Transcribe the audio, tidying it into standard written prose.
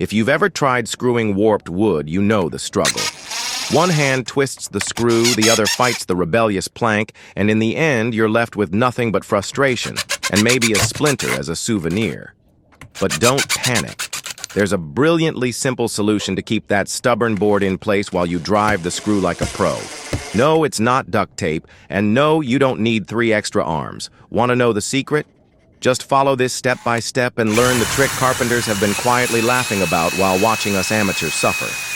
If you've ever tried screwing warped wood, you know the struggle. One hand twists the screw, the other fights the rebellious plank, and in the end, you're left with nothing but frustration, and maybe a splinter as a souvenir. But don't panic. There's a brilliantly simple solution to keep that stubborn board in place while you drive the screw like a pro. No, it's not duct tape, and no, you don't need 3 extra arms. Want to know the secret? Just follow this step by step and learn the trick carpenters have been quietly laughing about while watching us amateurs suffer.